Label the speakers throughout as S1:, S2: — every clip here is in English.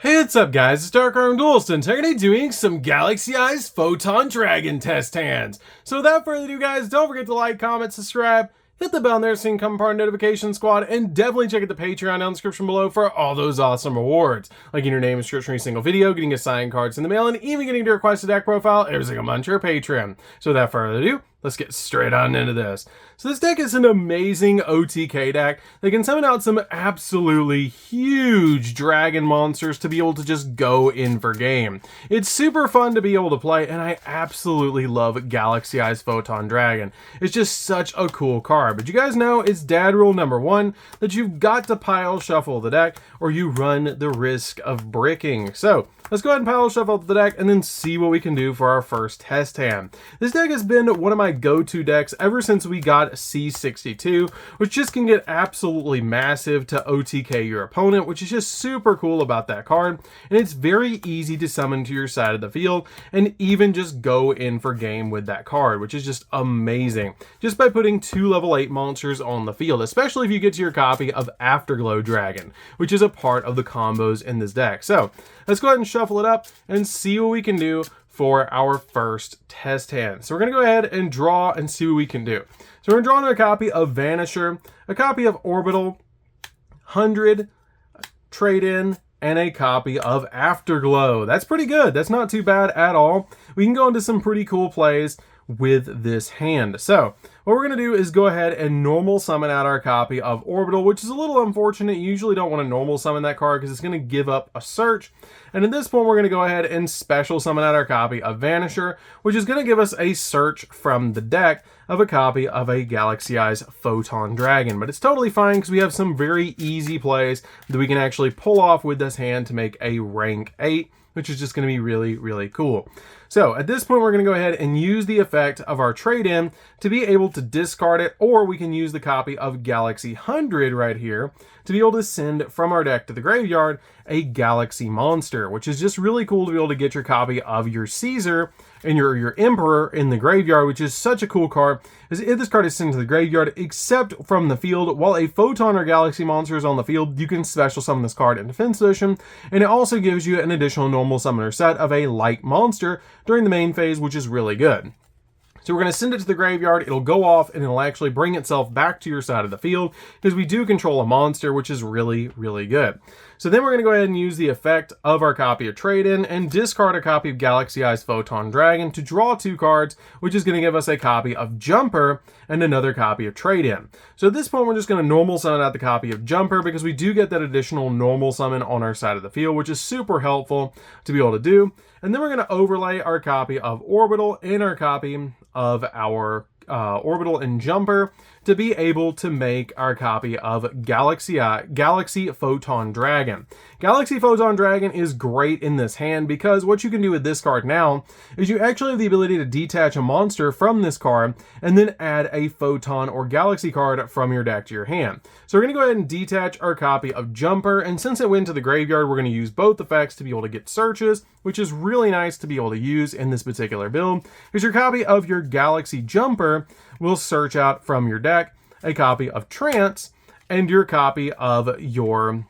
S1: Hey, what's up guys, it's DarkArmedDuelist and today doing some Galaxy Eyes Photon Dragon test hands. So without further ado guys, don't forget to like, comment, subscribe, hit the bell in there so you can become part of the notification squad, and definitely check out the Patreon down in the description below for all those awesome rewards. Like getting your name in description every single video, getting assigned cards in the mail, and even getting to request a deck profile every single month to your Patreon. So without further ado, let's get straight on into this. So this deck is an amazing OTK deck that can summon out some absolutely huge dragon monsters to be able to just go in for game. It's super fun to be able to play, and I absolutely love Galaxy Eyes Photon Dragon. It's just such a cool card. But you guys know it's dad rule number one that you've got to pile shuffle the deck or you run the risk of bricking. So let's go ahead and pile shuffle the deck and then see what we can do for our first test hand. This deck has been one of my go-to decks ever since we got C62, which just can get absolutely massive to OTK your opponent, which is just super cool about that card. And it's very easy to summon to your side of the field and even just go in for game with that card, which is just amazing. Just by putting 2 level 8 monsters on the field, especially if you get to your copy of Afterglow Dragon, which is a part of the combos in this deck. So let's go ahead and shuffle it up and see what we can do for our first test hand. So we're going to go ahead and draw and see what we can do. So we're going to draw a copy of Vanisher, a copy of Orbital, 100, Trade-In, and a copy of Afterglow. That's pretty good. That's not too bad at all. We can go into some pretty cool plays with this hand. So what we're going to do is go ahead and normal summon out our copy of Orbital, which is a little unfortunate. You usually don't want to normal summon that card because it's going to give up a search. And at this point, we're going to go ahead and special summon out our copy of Vanisher, which is going to give us a search from the deck of a copy of a Galaxy Eyes Photon Dragon. But it's totally fine because we have some very easy plays that we can actually pull off with this hand to make a rank 8, which is just going to be really, really cool. So at this point, we're going to go ahead and use the effect of our trade-in to be able to discard it, or we can use the copy of Galaxy 100 right here to be able to send from our deck to the graveyard a Galaxy monster, which is just really cool to be able to get your copy of your Caesar and your Emperor in the graveyard, which is such a cool card. As if this card is sent to the graveyard, except from the field, while a Photon or Galaxy monster is on the field, you can special summon this card in defense position, and it also gives you an additional normal summoner set of a light monster during the main phase, which is really good. So we're going to send it to the graveyard, it'll go off, and it'll actually bring itself back to your side of the field, because we do control a monster, which is really, really good. So then we're going to go ahead and use the effect of our copy of Trade-In and discard a copy of Galaxy Eyes Photon Dragon to draw 2 cards, which is going to give us a copy of Jumper and another copy of Trade-In. So at this point, we're just going to normal summon out the copy of Jumper because we do get that additional normal summon on our side of the field, which is super helpful to be able to do. And then we're going to overlay our copy of Orbital and our copy of our Orbital and Jumper to be able to make our copy of Galaxy Photon Dragon. Galaxy Photon Dragon is great in this hand because what you can do with this card now is you actually have the ability to detach a monster from this card and then add a Photon or Galaxy card from your deck to your hand. So we're going to go ahead and detach our copy of Jumper, and since it went to the graveyard, we're going to use both effects to be able to get searches, which is really nice to be able to use in this particular build, because your copy of your Galaxy Jumper will search out from your deck a copy of Trance, and your copy of your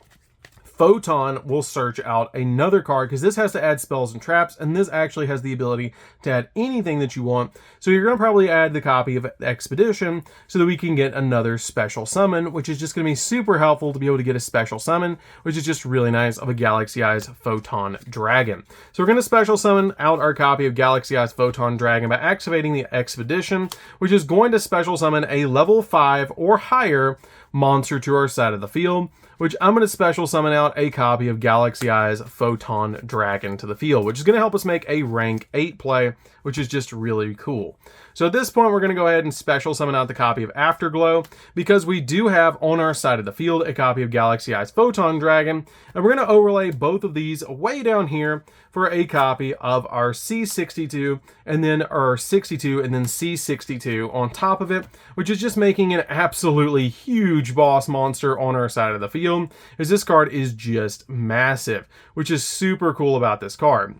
S1: Photon will search out another card, because this has to add spells and traps, and this actually has the ability to add anything that you want. So you're going to probably add the copy of Expedition so that we can get another special summon, which is just going to be super helpful to be able to get a special summon, which is just really nice, of a Galaxy Eyes Photon Dragon. So we're going to special summon out our copy of Galaxy Eyes Photon Dragon by activating the Expedition, which is going to special summon a level 5 or higher monster to our side of the field, which I'm going to special summon out a copy of Galaxy Eyes Photon Dragon to the field, which is going to help us make a rank 8 play, which is just really cool. So at this point, we're going to go ahead and special summon out the copy of Afterglow, because we do have on our side of the field a copy of Galaxy Eyes Photon Dragon, and we're going to overlay both of these way down here for a copy of our C62 and then our 62 and then C62 on top of it, which is just making an absolutely huge boss monster on our side of the field, as this card is just massive, which is super cool about this card.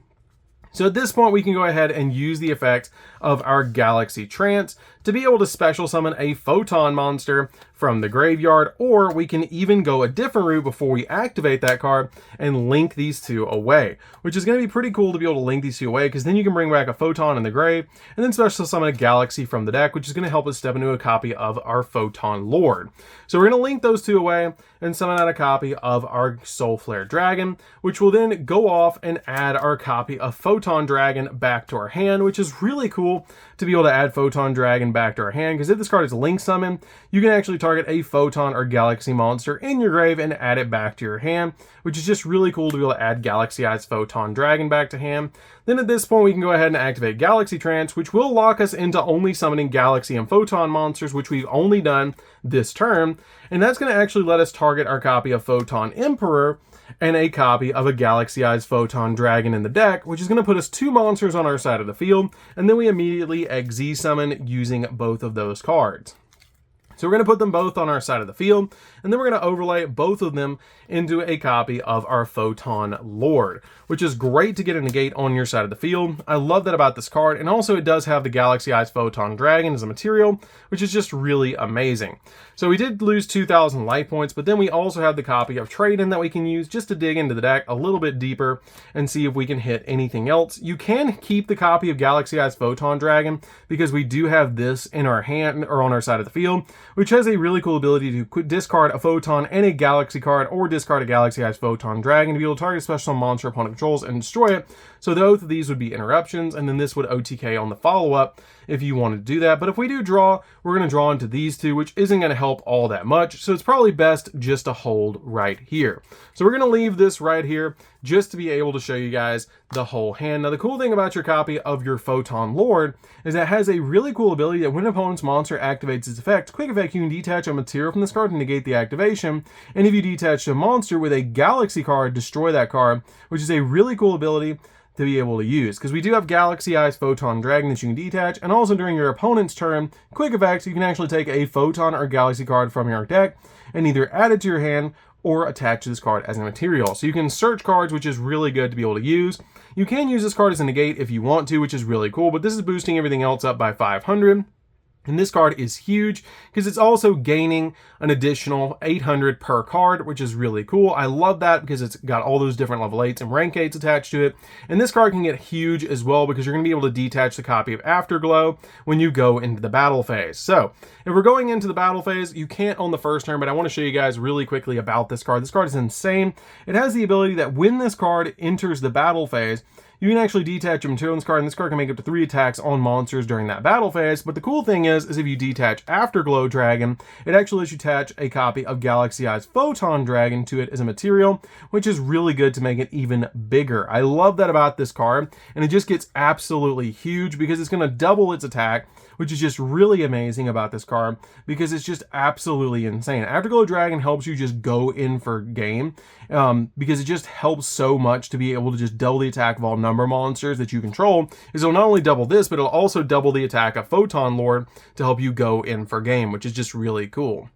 S1: So at this point, we can go ahead and use the effect of our Galaxy Trance to be able to special summon a Photon monster from the graveyard, or we can even go a different route before we activate that card and link these two away, which is going to be pretty cool to be able to link these two away, because then you can bring back a Photon in the grave and then special summon a Galaxy from the deck, which is going to help us step into a copy of our Photon Lord. So we're going to link those two away and summon out a copy of our Soul Flare Dragon, which will then go off and add our copy of Photon Dragon back to our hand, which is really cool to be able to add Photon Dragon back to our hand, because if this card is link summon, you can actually target a Photon or Galaxy monster in your grave and add it back to your hand, which is just really cool to be able to add Galaxy Eyes Photon Dragon back to hand. Then at this point, we can go ahead and activate Galaxy Trance, which will lock us into only summoning Galaxy and Photon monsters, which we've only done this turn. And that's going to actually let us target our copy of Photon Emperor and a copy of a Galaxy Eyes Photon Dragon in the deck, which is going to put us 2 monsters on our side of the field. And then we immediately XZ summon using both of those cards. So we're going to put them both on our side of the field, and then we're going to overlay both of them into a copy of our Photon Lord, which is great to get a negate on your side of the field. I love that about this card, and also it does have the Galaxy Eyes Photon Dragon as a material, which is just really amazing. So we did lose 2,000 life points, but then we also have the copy of Trade-In that we can use just to dig into the deck a little bit deeper and see if we can hit anything else. You can keep the copy of Galaxy Eyes Photon Dragon, because we do have this in our hand or on our side of the field, which has a really cool ability to discard a Photon and a Galaxy card, or discard a Galaxy Eyes Photon Dragon to be able to target a special monster opponent controls and destroy it. So both of these would be interruptions, and then this would OTK on the follow-up if you wanted to do that. But if we do draw, we're going to draw into these two, which isn't going to help all that much. So it's probably best just to hold right here. So we're going to leave this right here just to be able to show you guys the whole hand. Now, the cool thing about your copy of your Photon Lord is that it has a really cool ability that when an opponent's monster activates its effect, quick effect, you can detach a material from this card to negate the activation. And if you detach a monster with a Galaxy card, destroy that card, which is a really cool ability to be able to use, because we do have Galaxy Eyes Photon Dragon that you can detach, and also during your opponent's turn, quick effects, you can actually take a Photon or Galaxy card from your deck and either add it to your hand or attach this card as a material. So you can search cards, which is really good to be able to use. You can use this card as a negate if you want to, which is really cool, but this is boosting everything else up by 500. And this card is huge because it's also gaining an additional 800 per card, which is really cool. I love that because it's got all those different level 8s and rank 8s attached to it. And this card can get huge as well because you're going to be able to detach the copy of Afterglow when you go into the battle phase. So if we're going into the battle phase, you can't on the first turn, but I want to show you guys really quickly about this card. This card is insane. It has the ability that when this card enters the battle phase, you can actually detach a material in this card, and this card can make up to 3 attacks on monsters during that battle phase. But the cool thing is if you detach Afterglow Dragon, it actually lets you attach a copy of Galaxy Eyes Photon Dragon to it as a material, which is really good to make it even bigger. I love that about this card, and it just gets absolutely huge because it's going to double its attack, which is just really amazing about this card because it's just absolutely insane. Afterglow Dragon helps you just go in for game because it just helps so much to be able to just double the attack of all number monsters that you control. Is it'll not only double this, but it'll also double the attack of Photon Lord to help you go in for game, which is just really cool.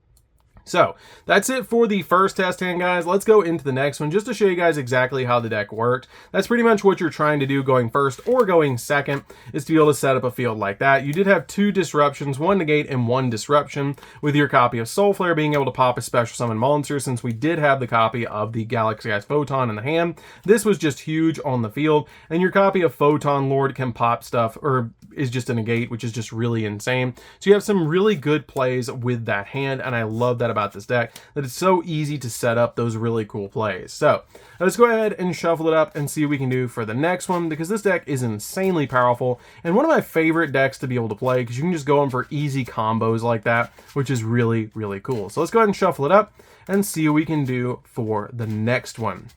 S1: So that's it for the first test hand, guys. Let's go into the next one just to show you guys exactly how the deck worked. That's pretty much what you're trying to do going first or going second, is to be able to set up a field like that. You did have 2 disruptions, 1 negate and 1 disruption, with your copy of Soul Flare being able to pop a special summon monster since we did have the copy of the Galaxy Eyes Photon in the hand. This was just huge on the field, and your copy of Photon Lord can pop stuff, or is just a negate, which is just really insane. So you have some really good plays with that hand, and I love that about this deck, that it's so easy to set up those really cool plays. So let's go ahead and shuffle it up and see what we can do for the next one, because this deck is insanely powerful and one of my favorite decks to be able to play because you can just go in for easy combos like that, which is really, really cool. So let's go ahead and shuffle it up and see what we can do for the next one.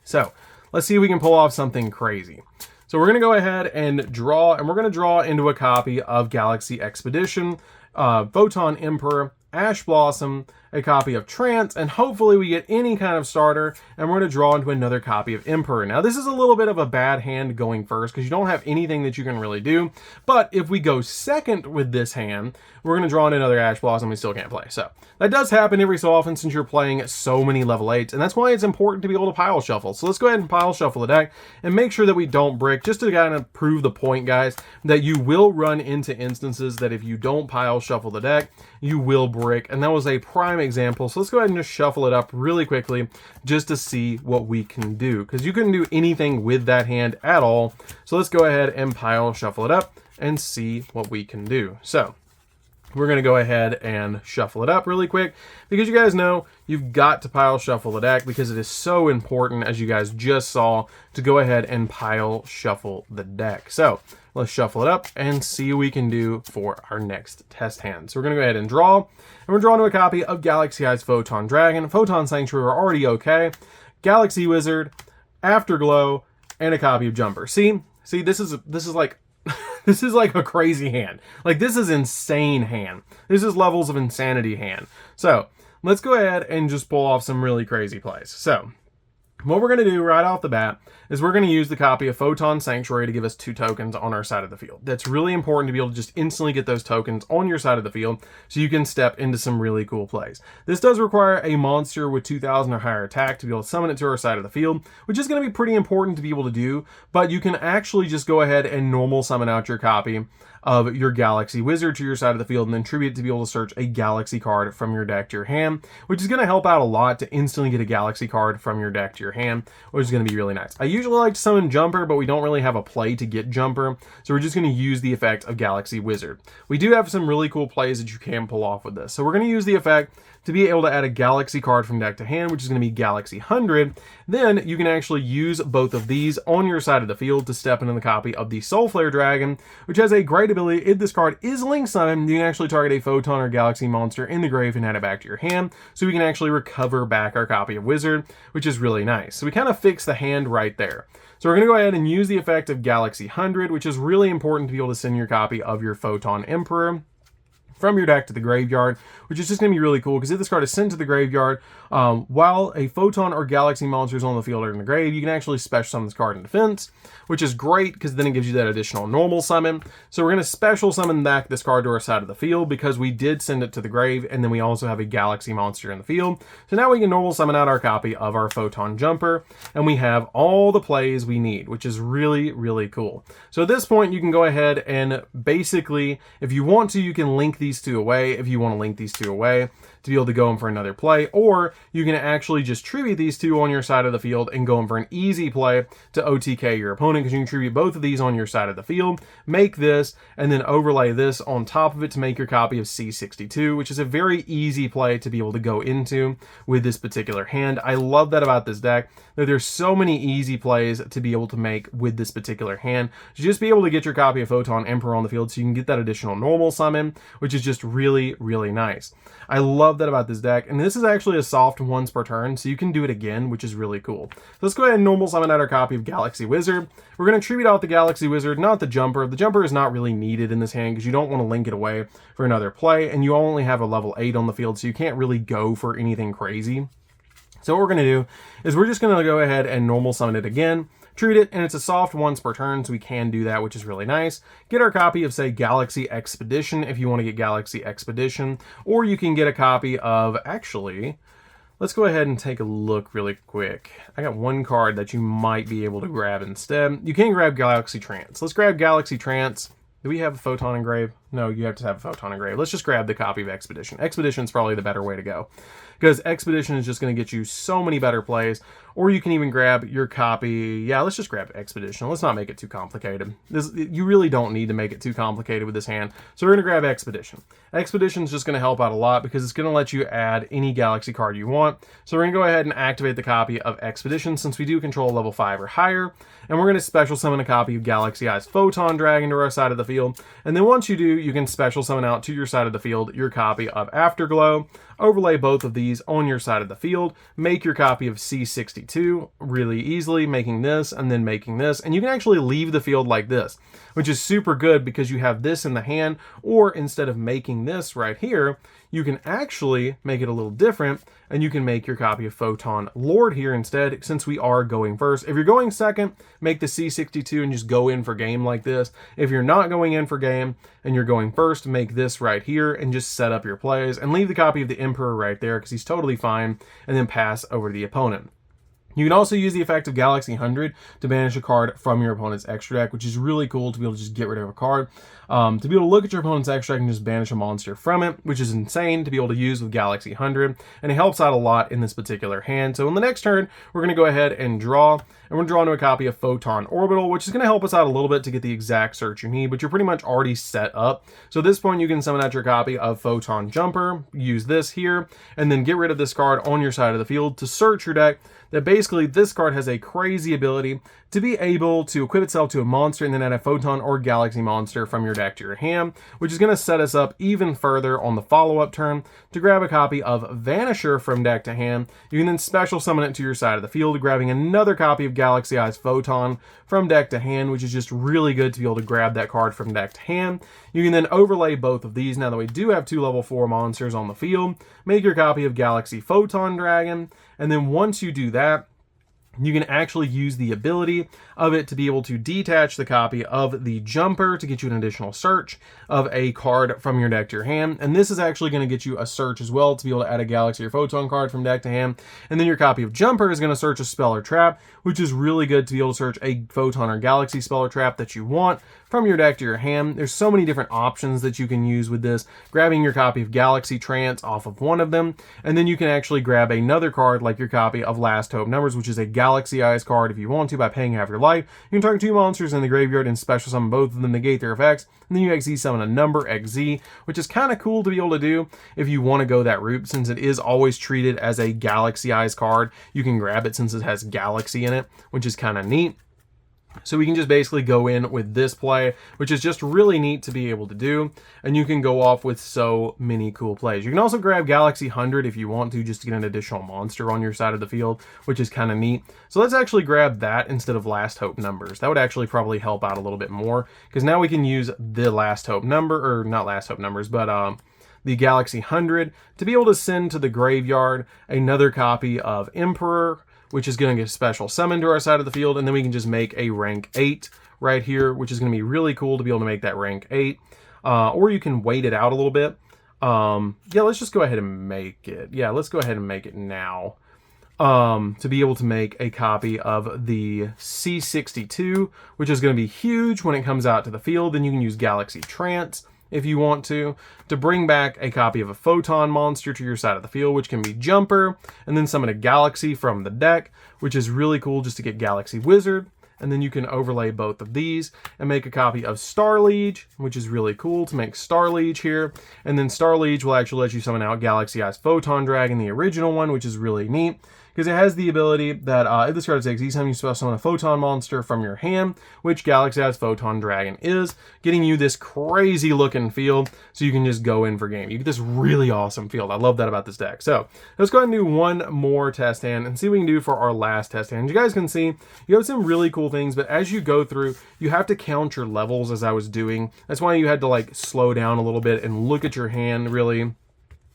S1: So let's see if we can pull off something crazy. So we're going to go ahead and draw, and we're going to draw into a copy of Galaxy Expedition, Photon Emperor, Ash Blossom, a copy of Trance, and hopefully we get any kind of starter, and we're going to draw into another copy of Emperor. Now, this is a little bit of a bad hand going first, because you don't have anything that you can really do, but if we go second with this hand, we're going to draw in another Ash Blossom we still can't play. So, that does happen every so often since you're playing so many level 8s, and that's why it's important to be able to pile shuffle. So let's go ahead and pile shuffle the deck, and make sure that we don't brick, just to kind of prove the point, guys, that you will run into instances that if you don't pile shuffle the deck, you will brick, and that was a prime example. So let's go ahead and just shuffle it up really quickly just to see what we can do, because you couldn't do anything with that hand at all. So let's go ahead and pile shuffle it up and see what we can do. So we're going to go ahead and shuffle it up really quick, because you guys know you've got to pile shuffle the deck, because it is so important, as you guys just saw, to go ahead and pile shuffle the deck. So let's shuffle it up and see what we can do for our next test hand. So we're going to go ahead and draw, and we're drawing to a copy of Galaxy Eyes Photon Dragon. Photon Sanctuary are already okay. Galaxy Wizard, Afterglow, and a copy of Jumper. See, this is like this is like a crazy hand. Like, this is insane hand. This is levels of insanity hand. So let's go ahead and just pull off some really crazy plays. So what we're going to do right off the bat is we're going to use the copy of Photon Sanctuary to give us 2 tokens on our side of the field. That's really important to be able to just instantly get those tokens on your side of the field so you can step into some really cool plays. This does require a monster with 2,000 or higher attack to be able to summon it to our side of the field, which is going to be pretty important to be able to do, but you can actually just go ahead and normal summon out your copy of your Galaxy Wizard to your side of the field, and then tribute to be able to search a Galaxy card from your deck to your hand, which is going to help out a lot to instantly get a Galaxy card from your deck to your hand, which is going to be really nice. I usually like to summon Jumper, but we don't really have a play to get Jumper, so we're just going to use the effect of Galaxy Wizard. We do have some really cool plays that you can pull off with this. So we're going to use the effect to be able to add a Galaxy card from deck to hand, which is going to be Galaxy 100. Then you can actually use both of these on your side of the field to step into the copy of the Soulflare Dragon, which has a great ability. If this card is link summoned, you can actually target a Photon or Galaxy monster in the grave and add it back to your hand, so we can actually recover back our copy of Wizard, which is really nice. So we kind of fix the hand right there. So we're going to go ahead and use the effect of Galaxy 100, which is really important to be able to send your copy of your Photon Emperor from your deck to the graveyard, which is just going to be really cool, because if this card is sent to the graveyard while a Photon or Galaxy monster is on the field or in the grave, you can actually special summon this card in defense, which is great because then it gives you that additional normal summon. So we're going to special summon back this card to our side of the field because we did send it to the grave, and then we also have a Galaxy monster in the field. So now we can normal summon out our copy of our Photon Jumper, and we have all the plays we need, which is really, really cool. So at this point, you can go ahead and basically, if you want to, you can link these two away if you want to link these two away to be able to go in for another play, or you can actually just tribute these two on your side of the field and go in for an easy play to OTK your opponent, because you can tribute both of these on your side of the field, make this, and then overlay this on top of it to make your copy of C62, which is a very easy play to be able to go into with this particular hand. I love that about this deck, that there's so many easy plays to be able to make with this particular hand, to just be able to get your copy of Photon Emperor on the field so you can get that additional normal summon, which is just really, really nice. I love that about this deck, and this is actually a soft once per turn, so you can do it again, which is really cool. So let's go ahead and normal summon out our copy of Galaxy Wizard. We're going to tribute out the Galaxy Wizard, not the Jumper. The Jumper is not really needed in this hand because you don't want to link it away for another play, and you only have a level 8 on the field, so you can't really go for anything crazy. So what we're going to do is we're just going to go ahead and normal summon it again, treat it, and it's a soft once per turn, so we can do that, which is really nice. Get our copy of, say, Galaxy Expedition if you want to get Galaxy Expedition, or you can get a copy of, actually, let's go ahead and take a look really quick. I got one card that you might be able to grab instead. You can grab Galaxy Trance. Let's grab Galaxy Trance. Do we have a Photon Engrave? No, you have to have a Photon Engrave. Let's just grab the copy of Expedition. Expedition is probably the better way to go, because Expedition is just going to get you so many better plays. Or you can even grab your copy. Yeah, let's just grab Expedition. Let's not make it too complicated. You really don't need to make it too complicated with this hand. So we're going to grab Expedition. Expedition is just going to help out a lot because it's going to let you add any Galaxy card you want. So we're going to go ahead and activate the copy of Expedition since we do control level 5 or higher. And we're going to special summon a copy of Galaxy Eyes Photon Dragon to our side of the field. And then once you do, you can special summon out to your side of the field your copy of Afterglow, overlay both of these on your side of the field, make your copy of C62 really easily, making this and then making this, and you can actually leave the field like this, which is super good because you have this in the hand, or instead of making this right here, you can actually make it a little different, and you can make your copy of Photon Lord here instead, since we are going first. If you're going second, make the C62 and just go in for game like this. If you're not going in for game and you're going first, make this right here and just set up your plays and leave the copy of the Emperor right there because he's totally fine, and then pass over to the opponent. You can also use the effect of Galaxy 100 to banish a card from your opponent's extra deck, which is really cool to be able to just get rid of a card. To be able to look at your opponent's extra deck and just banish a monster from it, which is insane to be able to use with Galaxy 100, and it helps out a lot in this particular hand. So in the next turn, we're going to go ahead and draw, and we're going to draw into a copy of Photon Orbital, which is going to help us out a little bit to get the exact search you need, but you're pretty much already set up. So at this point, you can summon out your copy of Photon Jumper, use this here, and then get rid of this card on your side of the field to search your deck. That basically this card has a crazy ability to be able to equip itself to a monster and then add a Photon or Galaxy monster from your deck to your hand, which is going to set us up even further on the follow-up turn to grab a copy of Vanisher from deck to hand. You can then special summon it to your side of the field, grabbing another copy of Galaxy Eyes Photon from deck to hand, which is just really good to be able to grab that card from deck to hand. You can then overlay both of these now that we do have 2 level 4 monsters on the field, make your copy of Galaxy Photon Dragon, and then once you do that, you can actually use the ability of it to be able to detach the copy of the Jumper to get you an additional search of a card from your deck to your hand. And this is actually going to get you a search as well to be able to add a Galaxy or Photon card from deck to hand. And then your copy of Jumper is going to search a spell or trap, which is really good to be able to search a Photon or Galaxy spell or trap that you want from your deck to your hand. There's so many different options that you can use with this, grabbing your copy of Galaxy Trance off of one of them, and then you can actually grab another card like your copy of Last Hope Numbers, which is a Galaxy Eyes card if you want to by paying half your life. You can target 2 monsters in the graveyard and special summon both of them, negate their effects, and then you XZ summon a number XZ, which is kind of cool to be able to do if you want to go that route, since it is always treated as a Galaxy Eyes card. You can grab it since it has Galaxy in it, which is kind of neat. So we can just basically go in with this play, which is just really neat to be able to do, and you can go off with so many cool plays. You can also grab Galaxy 100 if you want to, just to get an additional monster on your side of the field, which is kind of neat. So let's actually grab that instead of Last Hope Numbers. That would actually probably help out a little bit more, because now we can use the Last Hope Number, or not Last Hope Numbers, but the Galaxy 100 to be able to send to the graveyard another copy of Emperor, which is going to get special summon to our side of the field, and then we can just make a rank 8 right here, which is going to be really cool to be able to make that rank 8. Or you can wait it out a little bit. Yeah, let's just go ahead and make it. Yeah, let's go ahead and make it now. To be able to make a copy of the C62, which is going to be huge when it comes out to the field. Then you can use Galaxy Trance if you want to bring back a copy of a Photon monster to your side of the field, which can be Jumper, and then summon a Galaxy from the deck, which is really cool just to get Galaxy Wizard. And then you can overlay both of these and make a copy of Starliege, which is really cool to make Starliege here. And then Starliege will actually let you summon out Galaxy Eyes Photon Dragon, the original one, which is really neat, because it has the ability that if this card is XZ summon, you special summon a Photon monster from your hand, which Galaxy Eyes Photon Dragon is, getting you this crazy looking field, so you can just go in for game. You get this really awesome field. I love that about this deck. So let's go ahead and do one more test hand and see what we can do for our last test hand. You guys can see you have some really cool things, but as you go through, you have to count your levels as I was doing. That's why you had to like slow down a little bit and look at your hand really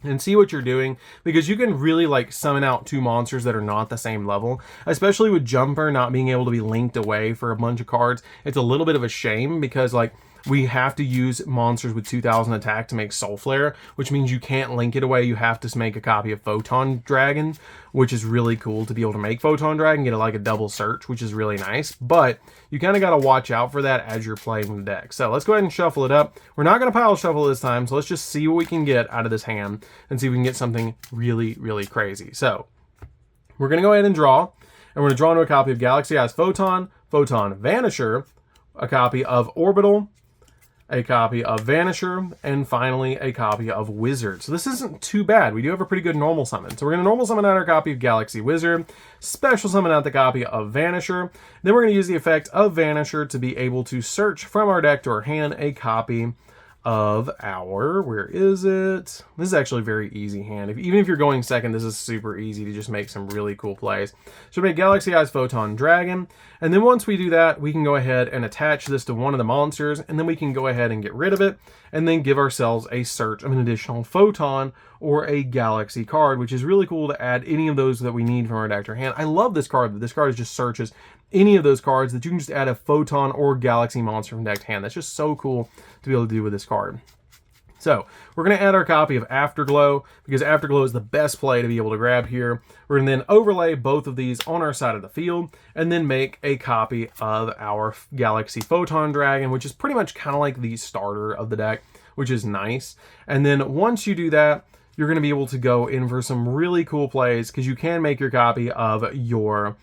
S1: and see what you're doing, because you can really like summon out 2 monsters that are not the same level, especially with Jumper not being able to be linked away for a bunch of cards. It's a little bit of a shame because like we have to use monsters with 2000 attack to make Soul Flare, which means you can't link it away. You have to make a copy of Photon Dragon, which is really cool to be able to make Photon Dragon, get it like a double search, which is really nice. But you kind of got to watch out for that as you're playing the deck. So let's go ahead and shuffle it up. We're not going to pile shuffle this time, so let's just see what we can get out of this hand and see if we can get something really, really crazy. So we're going to go ahead and draw, and we're going to draw into a copy of Galaxy Eyes Photon, Photon Vanisher, a copy of Orbital, a copy of Vanisher, and finally a copy of Wizard. So this isn't too bad. We do have a pretty good normal summon. So we're going to normal summon out our copy of Galaxy Wizard, special summon out the copy of Vanisher. Then we're going to use the effect of Vanisher to be able to search from our deck to our hand a copy of our, where is it? This is actually a very easy hand. Even if you're going second, this is super easy to just make some really cool plays. So we make Galaxy Eyes Photon Dragon, and then once we do that, we can go ahead and attach this to one of the monsters, and then we can go ahead and get rid of it, and then give ourselves a search of an additional Photon or a Galaxy card, which is really cool to add any of those that we need from our deck to our hand. I love this card. This card just searches any of those cards that you can just add a Photon or Galaxy monster from deck to hand. That's just so cool to be able to do with this card. So we're going to add our copy of Afterglow, because Afterglow is the best play to be able to grab here. We're going to then overlay both of these on our side of the field, and then make a copy of our Galaxy Photon Dragon, which is pretty much kind of like the starter of the deck, which is nice. And then once you do that, you're going to be able to go in for some really cool plays, because you can make your copy of your...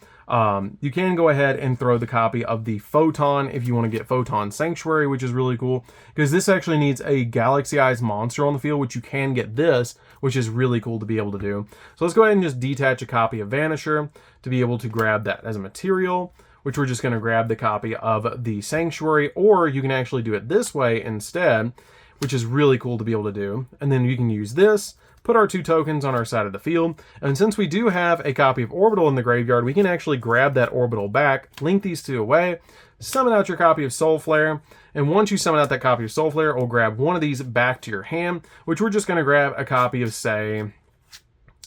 S1: you can go ahead and throw the copy of the Photon if you want to get Photon Sanctuary, which is really cool, because this actually needs a Galaxy Eyes monster on the field, which you can get this, which is really cool to be able to do. So let's go ahead and just detach a copy of Vanisher to be able to grab that as a material, which we're just going to grab the copy of the Sanctuary, or you can actually do it this way instead, which is really cool to be able to do. And then you can use this, put our 2 tokens on our side of the field, and since we do have a copy of Orbital in the graveyard, we can actually grab that Orbital back, link these 2 away, summon out your copy of Soul Flare, and once you summon out that copy of Soul Flare, we'll grab one of these back to your hand, which we're just going to grab a copy of, say,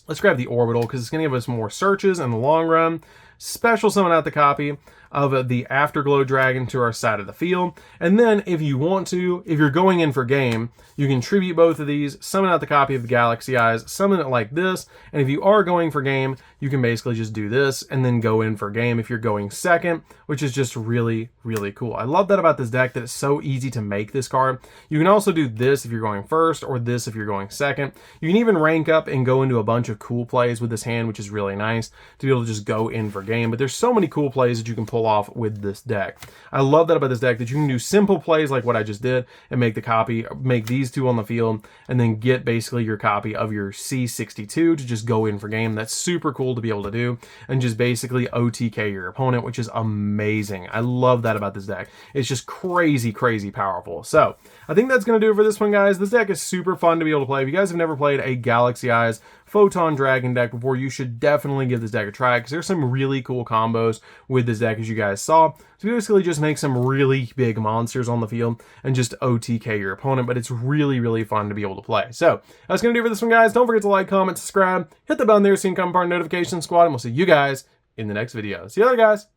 S1: let's grab the Orbital, because it's going to give us more searches in the long run. Special summon out the copy of the Afterglow Dragon to our side of the field. And then if you want to, if you're going in for game, you can tribute both of these, summon out the copy of the Galaxy Eyes, summon it like this. And if you are going for game, you can basically just do this and then go in for game if you're going second, which is just really, really cool. I love that about this deck, that it's so easy to make this card. You can also do this if you're going first, or this if you're going second. You can even rank up and go into a bunch of cool plays with this hand, which is really nice to be able to just go in for game. But there's so many cool plays that you can pull off with this deck. I love that about this deck, that you can do simple plays like what I just did and make the copy, make these 2 on the field, and then get basically your copy of your C62 to just go in for game. That's super cool to be able to do, and just basically OTK your opponent, which is amazing. I love that about this deck. It's just crazy, crazy powerful. So I think that's going to do it for this one, guys. This deck is super fun to be able to play. If you guys have never played a Galaxy Eyes Photon Dragon deck before, you should definitely give this deck a try, because there's some really cool combos with this deck, as you guys saw. So basically just make some really big monsters on the field and just OTK your opponent, but it's really, really fun to be able to play. So that's going to do it for this one, guys. Don't forget to like, comment, subscribe, hit the bell there so you can come part of the notification squad, and we'll see you guys in the next video. See you later, guys.